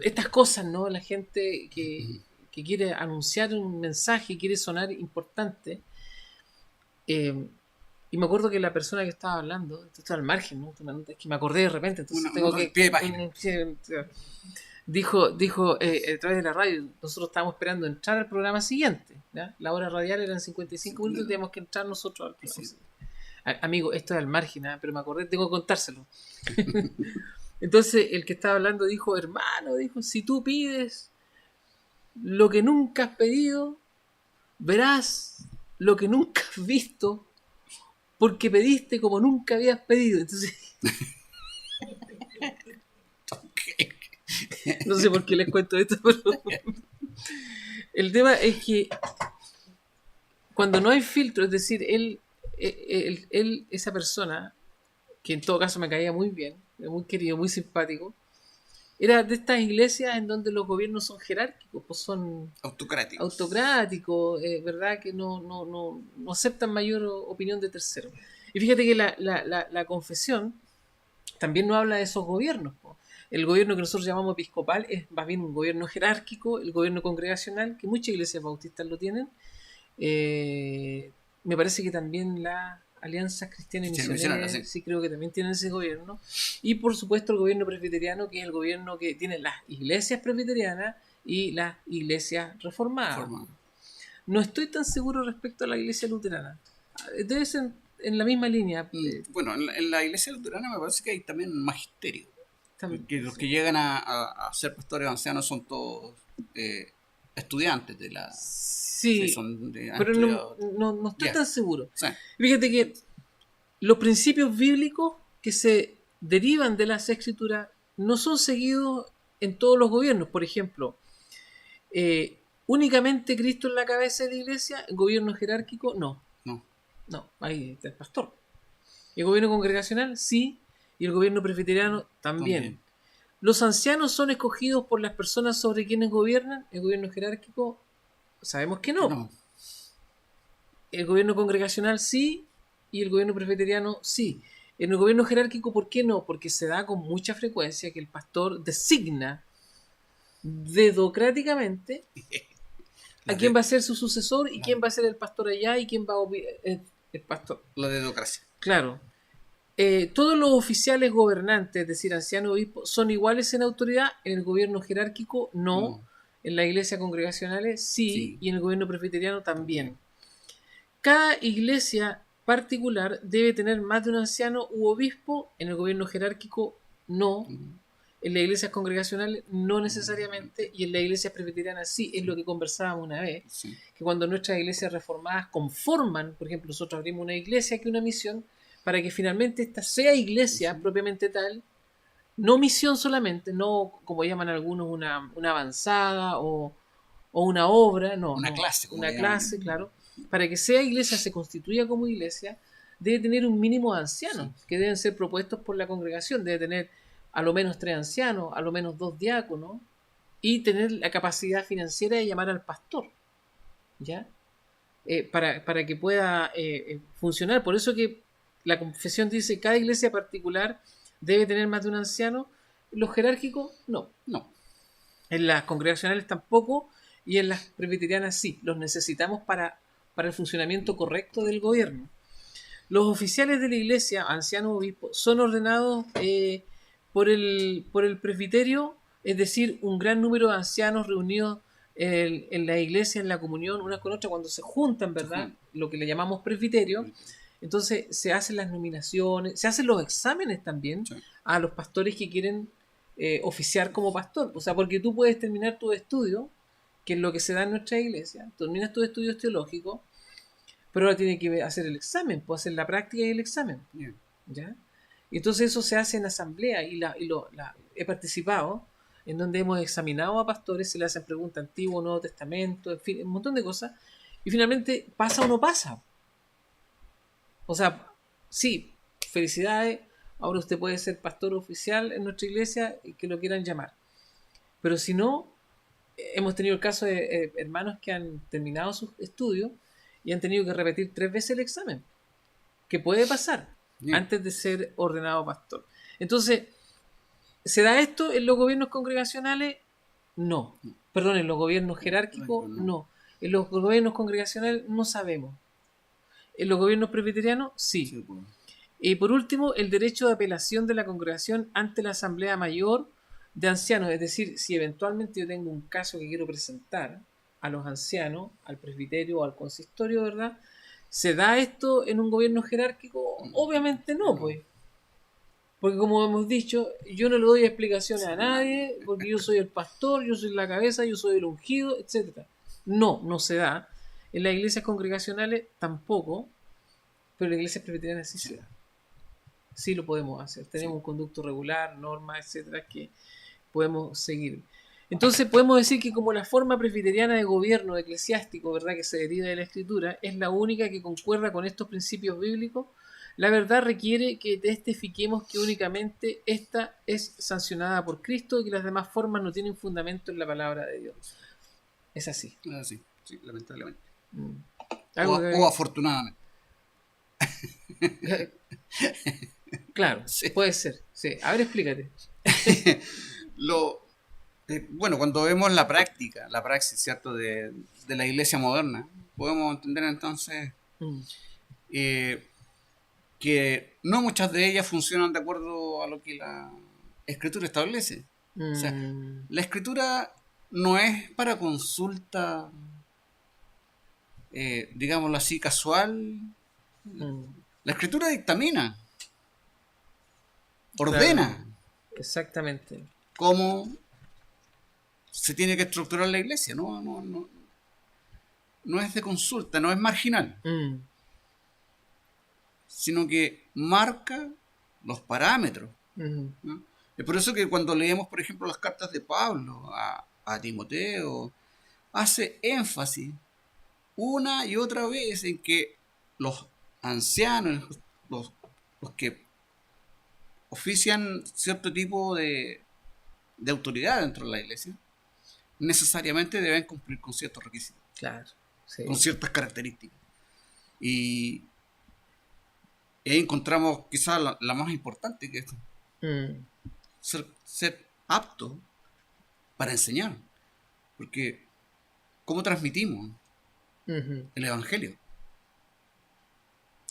estas cosas, ¿no? La gente que quiere anunciar un mensaje, quiere sonar importante. Y me acuerdo que la persona que estaba hablando, esto está al margen, ¿no? Es que me acordé de repente, entonces tengo que... Pie de página. Dijo a través de la radio, nosotros estábamos esperando entrar al programa siguiente, ¿ya? La hora radial eran 55 minutos y teníamos que entrar nosotros al programa. Sí. Amigo, esto es al margen, ¿eh? Pero me acordé, tengo que contárselo. Entonces el que estaba hablando dijo, hermano, si tú pides lo que nunca has pedido, verás lo que nunca has visto, porque pediste como nunca habías pedido. Entonces... No sé por qué les cuento esto, pero el tema es que cuando no hay filtro, es decir, él, esa persona, que en todo caso me caía muy bien, muy querido, muy simpático, era de estas iglesias en donde los gobiernos son jerárquicos, pues son autocráticos, ¿verdad? Que no aceptan mayor opinión de terceros. Y fíjate que la confesión también no habla de esos gobiernos, pues. El gobierno que nosotros llamamos episcopal es más bien un gobierno jerárquico, el gobierno congregacional, que muchas iglesias bautistas lo tienen. Me parece que también las alianzas cristianas y misioneras, sí, creo que también tienen ese gobierno. Y por supuesto el gobierno presbiteriano, que es el gobierno que tiene las iglesias presbiterianas y las iglesias reformadas. No estoy tan seguro respecto a la iglesia luterana. Debe ser en la misma línea. Bueno, en la iglesia luterana me parece que hay también un magisterio. Que los que llegan a ser pastores ancianos son todos estudiantes de la... Sí, pero no estoy tan seguro. Sí. Fíjate que los principios bíblicos que se derivan de las escrituras no son seguidos en todos los gobiernos. Por ejemplo, únicamente Cristo en la cabeza de la iglesia, el gobierno jerárquico, no, ahí está el pastor. El gobierno congregacional, sí. Y el gobierno presbiteriano también. Los ancianos son escogidos por las personas sobre quienes gobiernan. El gobierno jerárquico Sabemos que no. No. El gobierno congregacional sí y el gobierno presbiteriano sí. En el gobierno jerárquico, ¿por qué no? Porque se da con mucha frecuencia que el pastor designa dedocráticamente a quién va a ser su sucesor y quién va a ser el pastor allá y quién va a el pastor. La democracia. Claro. Todos los oficiales gobernantes, es decir, ancianos obispos, son iguales en autoridad. En el gobierno jerárquico no. No. En las iglesias congregacionales sí, Sí. y en el gobierno presbiteriano también. Cada iglesia particular debe tener más de un anciano u obispo. En el gobierno jerárquico no. En las iglesias congregacionales no necesariamente, y en las iglesias presbiterianas sí. Es lo que conversábamos una vez, Sí. que cuando nuestras iglesias reformadas conforman, por ejemplo, nosotros abrimos una iglesia que una misión, para que finalmente esta sea iglesia propiamente tal, no misión solamente, no como llaman algunos una avanzada o una obra, no, Una no, clase, como una le llaman. clase, claro. Para que sea iglesia, se constituya como iglesia, debe tener un mínimo de ancianos que deben ser propuestos por la congregación, debe tener a lo menos 3 ancianos, a lo menos 2 diáconos y tener la capacidad financiera de llamar al pastor, ¿ya? Para que pueda funcionar. Por eso que la confesión dice que cada iglesia particular debe tener más de un anciano. Los jerárquicos, no. No. En las congregacionales tampoco, y en las presbiterianas sí. Los necesitamos para el funcionamiento correcto del gobierno. Los oficiales de la iglesia, ancianos obispos, son ordenados por el presbiterio, es decir, un gran número de ancianos reunidos en la iglesia, en la comunión, una con otra, cuando se juntan, ¿verdad? Lo que le llamamos presbiterio. Entonces se hacen las nominaciones, se hacen los exámenes también Sí. a los pastores que quieren oficiar como pastor. O sea, porque tú puedes terminar tu estudio, que es lo que se da en nuestra iglesia, terminas tus estudios teológicos, pero ahora tiene que hacer el examen, puede hacer la práctica y el examen. Bien. ¿Ya? Y entonces eso se hace en asamblea y he participado en donde hemos examinado a pastores, se le hacen preguntas Antiguo, Nuevo Testamento, en fin, un montón de cosas, y finalmente pasa o no pasa. O sea, sí, felicidades, ahora usted puede ser pastor oficial en nuestra iglesia y que lo quieran llamar. Pero si no, hemos tenido el caso de hermanos que han terminado sus estudios y han tenido que repetir 3 veces el examen, que puede pasar Bien. antes de ser ordenado pastor. Entonces, ¿se da esto en los gobiernos congregacionales? No. Perdón, en los gobiernos jerárquicos, no. En los gobiernos congregacionales no sabemos. En los gobiernos presbiterianos, sí. Sí, pues. Y por último, el derecho de apelación de la congregación ante la Asamblea Mayor de Ancianos. Es decir, si eventualmente yo tengo un caso que quiero presentar a los ancianos, al presbiterio o al consistorio, ¿verdad? ¿Se da esto en un gobierno jerárquico? Obviamente no, pues. Porque como hemos dicho, yo no le doy explicaciones a nadie, porque yo soy el pastor, yo soy la cabeza, yo soy el ungido, etc. No, no se da. En las iglesias congregacionales tampoco, pero en las iglesias presbiterianas sí se da. Sí lo podemos hacer. Tenemos un conducto regular, normas, etcétera, que podemos seguir. Entonces podemos decir que como la forma presbiteriana de gobierno eclesiástico, ¿verdad?, que se deriva de la escritura, es la única que concuerda con estos principios bíblicos, la verdad requiere que testifiquemos que únicamente esta es sancionada por Cristo y que las demás formas no tienen fundamento en la palabra de Dios. Es así. Sí, sí, lamentablemente. Algo O afortunadamente. Claro, Sí. puede ser. Sí. A ver, explícate. Bueno, cuando vemos la praxis, ¿cierto?, de la iglesia moderna, podemos entender entonces que no muchas de ellas funcionan de acuerdo a lo que la escritura establece. O sea, la escritura no es para consulta, digámoslo así, casual. La escritura dictamina, ordena. Claro. Exactamente. Cómo se tiene que estructurar la iglesia. No es de consulta, no es marginal, sino que marca los parámetros, ¿no? Es por eso que cuando leemos, por ejemplo, las cartas de Pablo a Timoteo, hace énfasis una y otra vez en que los ancianos, los que ofician cierto tipo de autoridad dentro de la iglesia, necesariamente deben cumplir con ciertos requisitos. Claro, sí. con ciertas características. Y ahí encontramos quizás la más importante, que es Mm, ser apto para enseñar. Porque, ¿cómo transmitimos ujú. el Evangelio?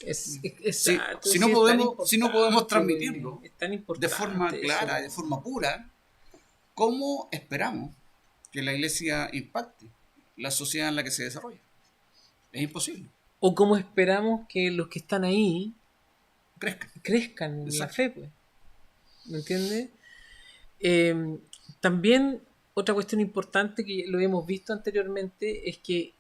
Exacto, Si sí, es tan no podemos importante, güey. transmitirlo Es tan de forma importante clara, de eso. forma pura, ¿cómo esperamos que la iglesia impacte la sociedad en la que se desarrolla? Es imposible. O como esperamos que los que están ahí Crezca. crezcan en la Exacto. fe, pues. ¿Me entiendes? Eh, También otra cuestión importante que lo hemos visto anteriormente es que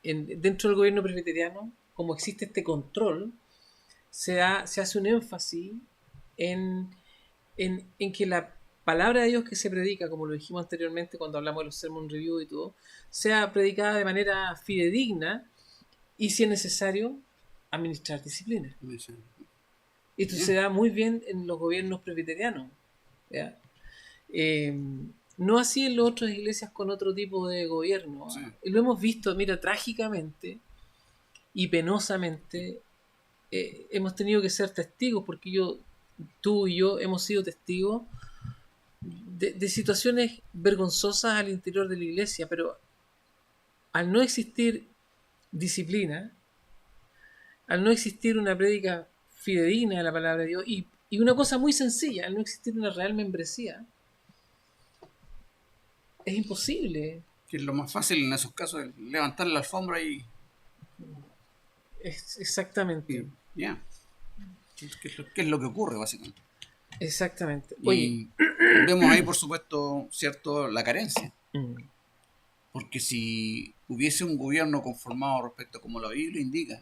dentro del gobierno presbiteriano, como existe este control, se hace un énfasis en, en que la palabra de Dios que se predica, como lo dijimos anteriormente cuando hablamos de los sermon review y todo, sea predicada de manera fidedigna y, si es necesario, administrar disciplina. Esto se Bien. da muy bien en los gobiernos presbiterianos. ¿Ya? Eh, no así en las otras iglesias con otro tipo de gobierno. Sí. Lo hemos visto, mira, trágicamente y penosamente hemos tenido que ser testigos, porque tú y yo hemos sido testigos de situaciones vergonzosas al interior de la iglesia, pero al no existir disciplina, al no existir una prédica fidedigna de la palabra de Dios, y una cosa muy sencilla, al no existir una real membresía, es imposible. Que es lo más fácil en esos casos, es levantar la alfombra Exactamente. ya. ¿Qué es lo que ocurre básicamente? Exactamente. Oye, Y vemos ahí, por supuesto, cierto, la carencia. mm, Porque si hubiese un gobierno conformado respecto a como la Biblia indica,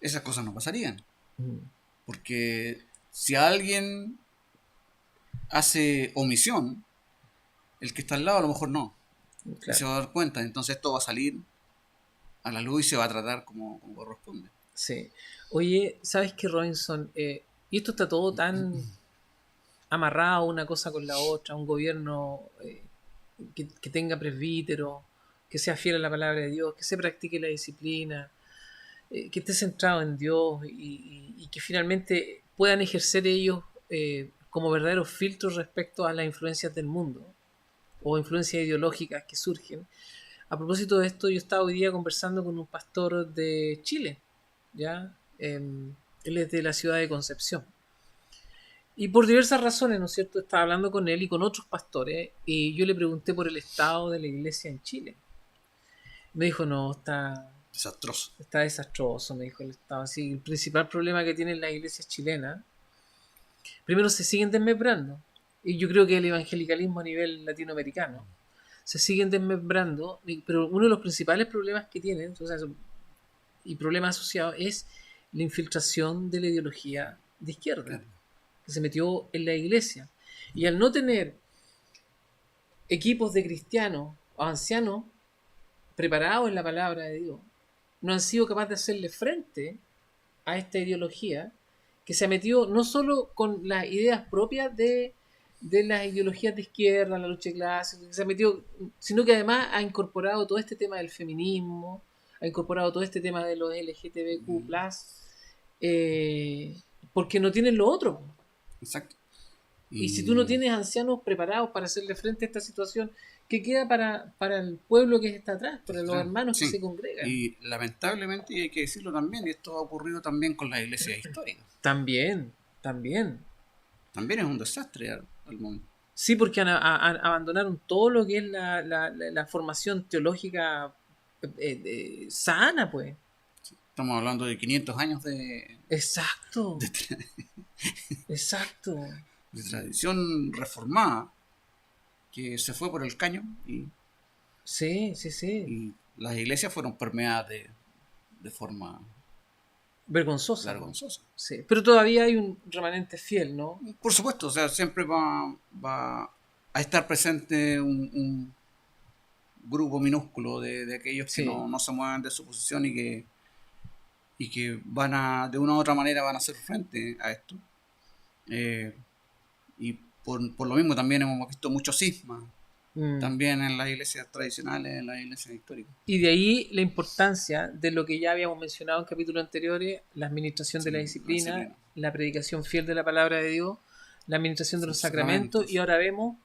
esas cosas no pasarían. mm, Porque si alguien hace omisión, el que está al lado a lo mejor no. Y se claro, va a dar cuenta. Entonces esto va a salir a la luz y se va a tratar como corresponde. sí. Oye, ¿sabes qué, Robinson? Y esto está todo tan amarrado una cosa con la otra, un gobierno que tenga presbítero, que sea fiel a la palabra de Dios, que se practique la disciplina, que esté centrado en Dios y que finalmente puedan ejercer ellos como verdaderos filtros respecto a las influencias del mundo o influencias ideológicas que surgen. A propósito de esto, yo estaba hoy día conversando con un pastor de Chile, ¿ya? Él es de la ciudad de Concepción. Y por diversas razones, ¿no es cierto? Estaba hablando con él y con otros pastores y yo le pregunté por el estado de la iglesia en Chile. Me dijo, no, Desastroso. está desastroso, me dijo el estado. Así, el principal problema que tienen las iglesias chilenas, primero se siguen desmembrando. Y yo creo que el evangelicalismo a nivel latinoamericano se siguen desmembrando, pero uno de los principales problemas que tienen, o sea, y problemas asociados, es la infiltración de la ideología de izquierda, Claro. que se metió en la iglesia. Y al no tener equipos de cristianos o ancianos preparados en la palabra de Dios, no han sido capaces de hacerle frente a esta ideología que se ha metido no solo con las ideas propias de las ideologías de izquierda, la lucha de clases, se ha metido, sino que además ha incorporado todo este tema del feminismo, ha incorporado todo este tema de los LGTBQ+, porque no tienen lo otro. Exacto. Y si tú no tienes ancianos preparados para hacerle frente a esta situación, ¿qué queda para el pueblo que está atrás, para los hermanos que Sí. se congregan? Y lamentablemente, y hay que decirlo también, y esto ha ocurrido también con las iglesias históricas. También, también. También es un desastre al mundo. Sí, porque abandonaron todo lo que es la formación teológica sana, pues. Estamos hablando de 500 años Exacto, de exacto. tradición reformada que se fue por el caño Sí, sí, sí. y las iglesias fueron permeadas de forma Vergonzosa. vergonzosa. Sí. Pero todavía hay un remanente fiel, ¿no? Por supuesto, o sea, siempre va a estar presente un grupo minúsculo de aquellos que Sí. no se mueven de su posición y que de una u otra manera van a hacer frente a esto. Y por lo mismo también hemos visto muchos cismas también en las iglesias tradicionales, en las iglesias históricas. Y de ahí la importancia de lo que ya habíamos mencionado en capítulos anteriores, la administración de la disciplina, la predicación fiel de la palabra de Dios, la administración de los sacramentos, y ahora vemos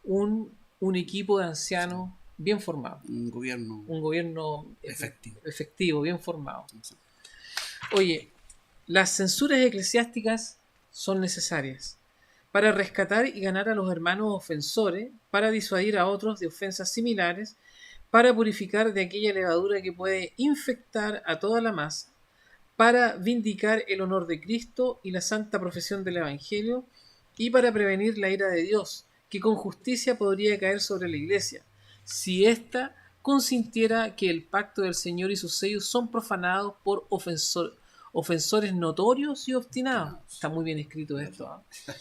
un equipo de ancianos bien formado. Un gobierno efectivo, bien formado. Exacto. Oye, las censuras eclesiásticas son necesarias para rescatar y ganar a los hermanos ofensores, para disuadir a otros de ofensas similares, para purificar de aquella levadura que puede infectar a toda la masa, para vindicar el honor de Cristo y la santa profesión del Evangelio, y para prevenir la ira de Dios, que con justicia podría caer sobre la Iglesia, si ésta consintiera que el pacto del Señor y sus sellos son profanados por ofensores notorios y obstinados. Está muy bien escrito esto, ¿eh?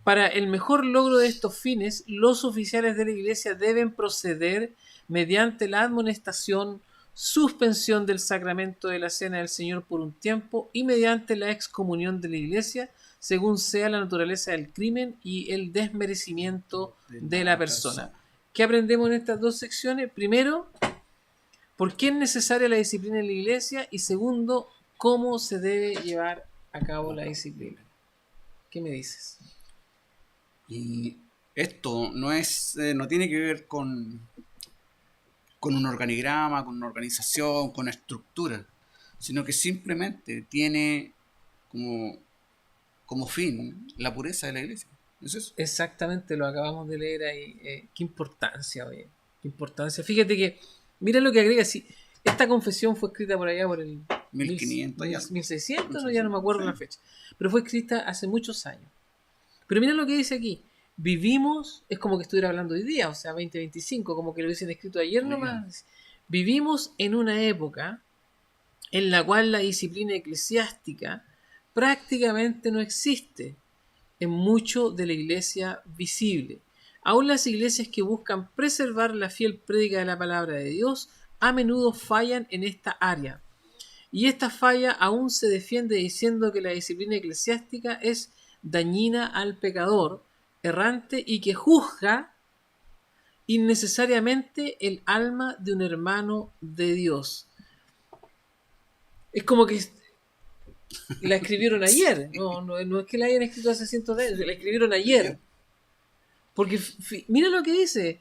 Para el mejor logro de estos fines, los oficiales de la Iglesia deben proceder mediante la amonestación, suspensión del sacramento de la Cena del Señor por un tiempo y mediante la excomunión de la Iglesia, según sea la naturaleza del crimen y el desmerecimiento de la persona. ¿Qué aprendemos en estas dos secciones? Primero, ¿por qué es necesaria la disciplina en la Iglesia? Y segundo, ¿cómo se debe llevar a cabo la disciplina? ¿Qué me dices? Y esto no tiene que ver con un organigrama, con una organización, con una estructura, sino que simplemente tiene como fin la pureza de la Iglesia. ¿Es eso? Exactamente, lo acabamos de leer ahí. Qué importancia, oye. Qué importancia. Fíjate que, mira lo que agrega. Si esta confesión fue escrita por allá por el 1500, 1600, ya no me acuerdo la fecha. Pero fue escrita hace muchos años. Pero mira lo que dice aquí. Vivimos, es como que estuviera hablando hoy día, o sea, 2025, como que lo hubiesen escrito ayer nomás. Vivimos en una época en la cual la disciplina eclesiástica prácticamente no existe en mucho de la iglesia visible. Aún las iglesias que buscan preservar la fiel prédica de la palabra de Dios a menudo fallan en esta área. Y esta falla aún se defiende diciendo que la disciplina eclesiástica es dañina al pecador errante y que juzga innecesariamente el alma de un hermano de Dios. Es como que la escribieron ayer. No es que la hayan escrito hace cientos de años, la escribieron ayer. Porque mira lo que dice.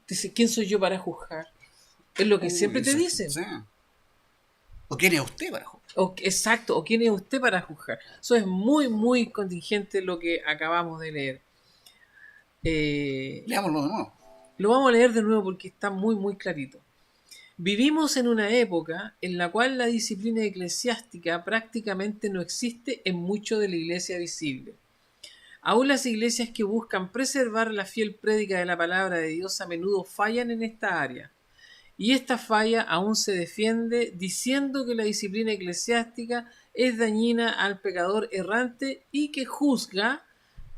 Dice, ¿quién soy yo para juzgar? Es lo que siempre te dicen. Sí. ¿O quién es usted para juzgar? Exacto, o quién es usted para juzgar. Eso es muy, muy contingente lo que acabamos de leer. Leámoslo de nuevo. Lo vamos a leer de nuevo porque está muy, muy clarito. Vivimos en una época en la cual la disciplina eclesiástica prácticamente no existe en mucho de la iglesia visible. Aún las iglesias que buscan preservar la fiel prédica de la palabra de Dios a menudo fallan en esta área. Y esta falla aún se defiende diciendo que la disciplina eclesiástica es dañina al pecador errante y que juzga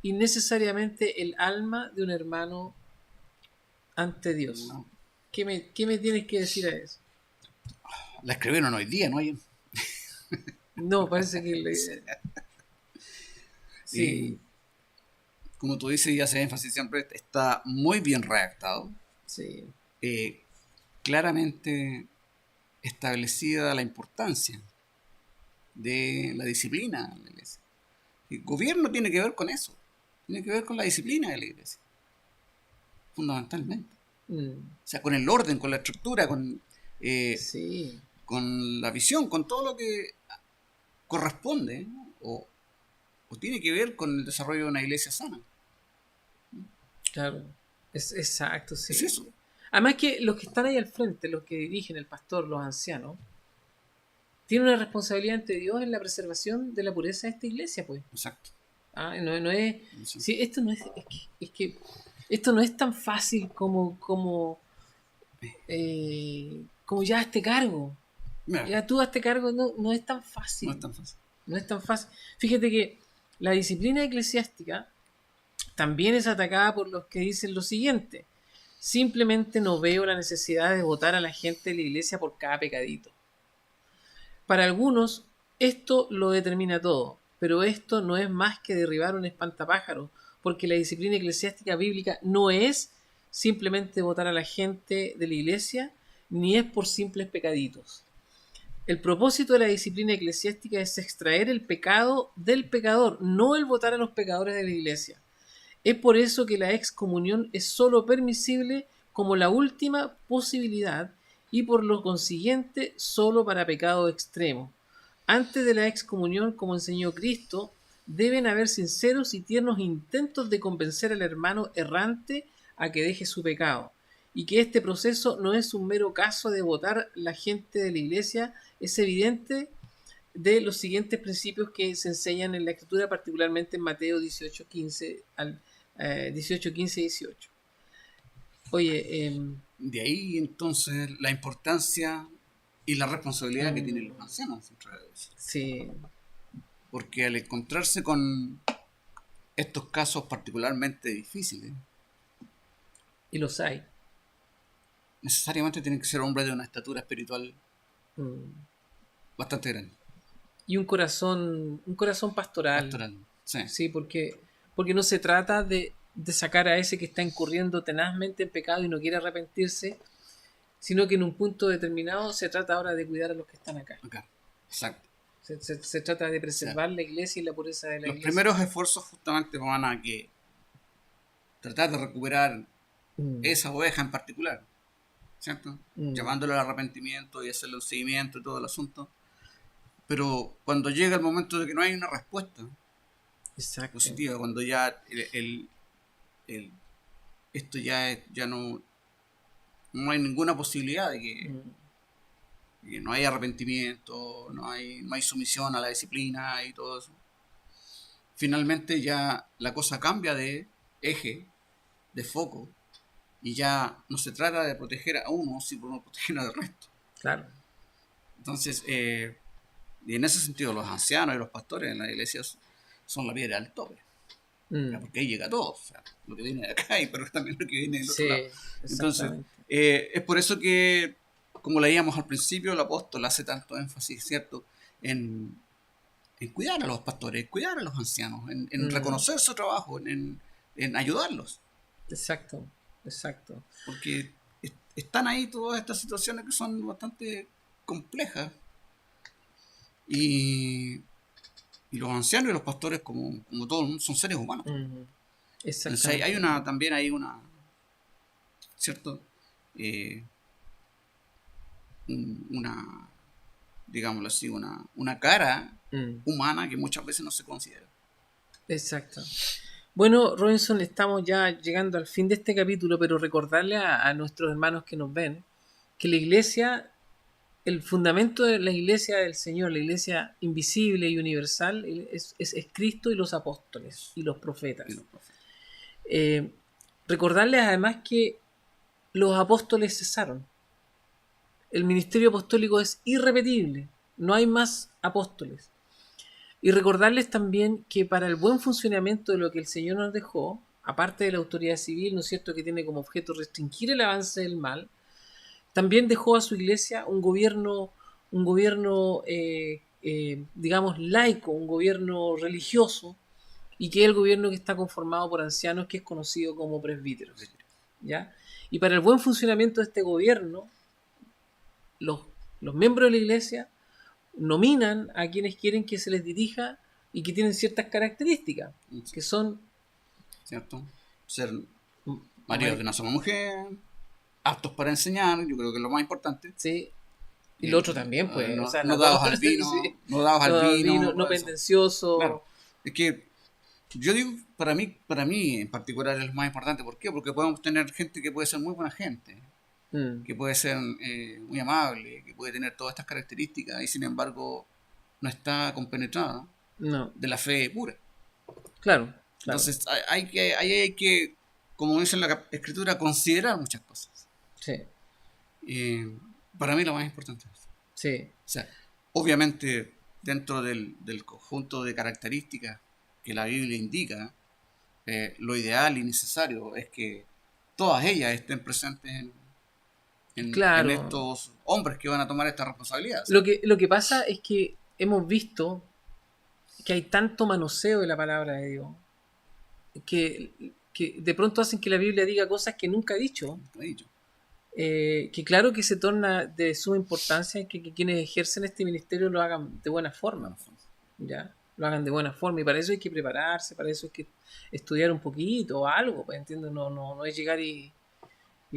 innecesariamente el alma de un hermano ante Dios. No. ¿Qué me tienes que decir a eso? La escribieron hoy día, ¿no? No, parece que... Sí. Como tú dices y haces énfasis siempre, está muy bien redactado. Sí. Claramente establecida la importancia de la disciplina de la iglesia. El gobierno tiene que ver con eso, tiene que ver con la disciplina de la iglesia, fundamentalmente. O sea, con el orden, con la estructura, con la visión, con todo lo que corresponde, ¿no? o tiene que ver con el desarrollo de una iglesia sana. Claro, exacto, sí. Es eso. Además que los que están ahí al frente, los que dirigen, el pastor, los ancianos, tienen una responsabilidad ante Dios en la preservación de la pureza de esta iglesia, pues. Exacto. No es. Sí, esto no es. Es que esto no es tan fácil como ya hazte cargo. Mira, Ya tú hazte cargo, no es tan fácil. no es tan fácil. No es tan fácil. Fíjate que la disciplina eclesiástica también es atacada por los que dicen lo siguiente: simplemente no veo la necesidad de votar a la gente de la iglesia por cada pecadito. Para algunos, esto lo determina todo, pero esto no es más que derribar un espantapájaro, porque la disciplina eclesiástica bíblica no es simplemente votar a la gente de la iglesia, ni es por simples pecaditos. El propósito de la disciplina eclesiástica es extraer el pecado del pecador, no el votar a los pecadores de la iglesia. Es por eso que la excomunión es sólo permisible como la última posibilidad y por lo consiguiente sólo para pecado extremo. Antes de la excomunión, como enseñó Cristo, deben haber sinceros y tiernos intentos de convencer al hermano errante a que deje su pecado. Y que este proceso no es un mero caso de votar la gente de la iglesia, es evidente de los siguientes principios que se enseñan en la Escritura, particularmente en Mateo 18:15 al 18:15 y 18. Oye, De ahí entonces la importancia y la responsabilidad que tienen los ancianos dentro de la iglesia. sí, Porque al encontrarse con estos casos particularmente difíciles, y los hay. necesariamente tienen que ser hombres de una estatura espiritual Mm. bastante grande. Y un corazón pastoral. Pastoral. Sí. Sí, porque no se trata de sacar a ese que está incurriendo tenazmente en pecado y no quiere arrepentirse, sino que en un punto determinado se trata ahora de cuidar a los que están acá. Acá. Exacto. Se trata de preservar la iglesia y la pureza de la Los iglesia. primeros esfuerzos justamente van a que tratar de recuperar esa oveja en particular, ¿cierto? Llamándolo al arrepentimiento y hacerle un seguimiento y todo el asunto. Pero cuando llega el momento de que no hay una respuesta Exacto. positiva, cuando ya esto ya no hay ninguna posibilidad de que no hay arrepentimiento, no hay sumisión a la disciplina y todo eso. Finalmente ya la cosa cambia de eje, de foco, y ya no se trata de proteger a uno, sino de proteger al resto. Claro. Entonces, y en ese sentido, los ancianos y los pastores en las iglesias son la piedra del tope. Porque ahí llega todo, o sea, lo que viene de acá, pero también lo que viene del otro lado. Entonces, es por eso que, como leíamos al principio, el apóstol hace tanto énfasis, ¿cierto?, en cuidar a los pastores, cuidar a los ancianos, en reconocer su trabajo, en ayudarlos. Exacto. Porque están ahí todas estas situaciones que son bastante complejas. Y los ancianos y los pastores, como todo el mundo, son seres humanos. Entonces hay una, ¿cierto? Una, digámoslo así, una cara humana que muchas veces no se considera. Exacto. Bueno, Robinson, estamos ya llegando al fin de este capítulo, pero recordarle a nuestros hermanos que nos ven que la iglesia, el fundamento de la iglesia del Señor, la iglesia invisible y universal, es Cristo y los apóstoles y los profetas. Recordarles además que los apóstoles cesaron. El ministerio apostólico es irrepetible, no hay más apóstoles. Y recordarles también que para el buen funcionamiento de lo que el Señor nos dejó, aparte de la autoridad civil, ¿no es cierto?, que tiene como objeto restringir el avance del mal, también dejó a su iglesia un gobierno digamos, laico, un gobierno religioso, y que es el gobierno que está conformado por ancianos, que es conocido como presbíteros, ¿ya? Y para el buen funcionamiento de este gobierno, los miembros de la iglesia nominan a quienes quieren que se les dirija y que tienen ciertas características, que son, ¿cierto?, ser maridos de una sola mujer, aptos para enseñar, yo creo que es lo más importante. Sí. Y lo otro también, pues. No dados al vino, sí. no dados al vino, no pendencioso. Claro. Es que yo digo, para mí en particular es lo más importante. ¿Por qué? Porque podemos tener gente que puede ser muy buena gente, que puede ser muy amable, que puede tener todas estas características y sin embargo no está compenetrada de la fe pura. Claro. Entonces hay que, como dice en la escritura, considerar muchas cosas. Sí. Para mí lo más importante es eso. Sí. O sea, obviamente dentro del conjunto de características que la Biblia indica, lo ideal y necesario es que todas ellas estén presentes en estos hombres que van a tomar esta responsabilidad. Lo que pasa es que hemos visto que hay tanto manoseo de la palabra de Dios, que de pronto hacen que la Biblia diga cosas que nunca ha dicho. Lo he dicho. Que claro que se torna de suma importancia que quienes ejercen este ministerio lo hagan de buena forma, ¿ya? Lo hagan de buena forma, y para eso hay que prepararse, para eso hay que estudiar un poquito o algo, pues, entiendo, no es llegar y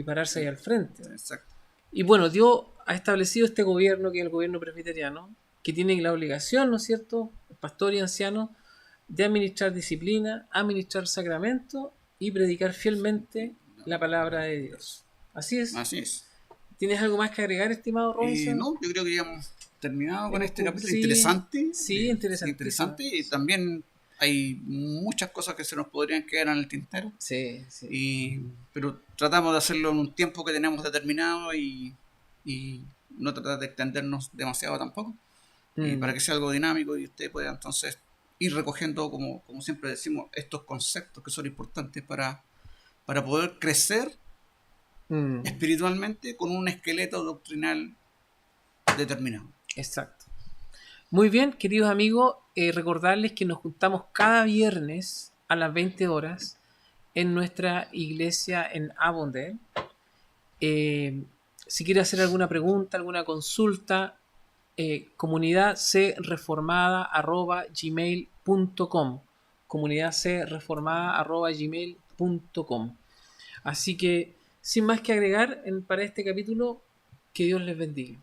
pararse ahí al frente. Exacto. Y bueno, Dios ha establecido este gobierno, que es el gobierno presbiteriano, que tiene la obligación, ¿no es cierto?, el pastor y anciano, de administrar disciplina, administrar sacramento y predicar fielmente la palabra de Dios. Así es. Así es. ¿Tienes algo más que agregar, estimado Robinson? No, yo creo que ya hemos terminado con este capítulo. Sí, Interesante. sí, interesante. Interesante, y también hay muchas cosas que se nos podrían quedar en el tintero. Sí, sí. Pero tratamos de hacerlo en un tiempo que tenemos determinado y no tratar de extendernos demasiado tampoco. Para que sea algo dinámico y usted pueda entonces ir recogiendo, como siempre decimos, estos conceptos que son importantes para poder crecer espiritualmente con un esqueleto doctrinal determinado. Exacto. Muy bien, queridos amigos, recordarles que nos juntamos cada viernes a las 20 horas en nuestra iglesia en Avondale. Si quiere hacer alguna pregunta, alguna consulta, comunidadcreformada@gmail.com, comunidadcreformada@gmail.com. Así que, sin más que agregar para este capítulo, que Dios les bendiga.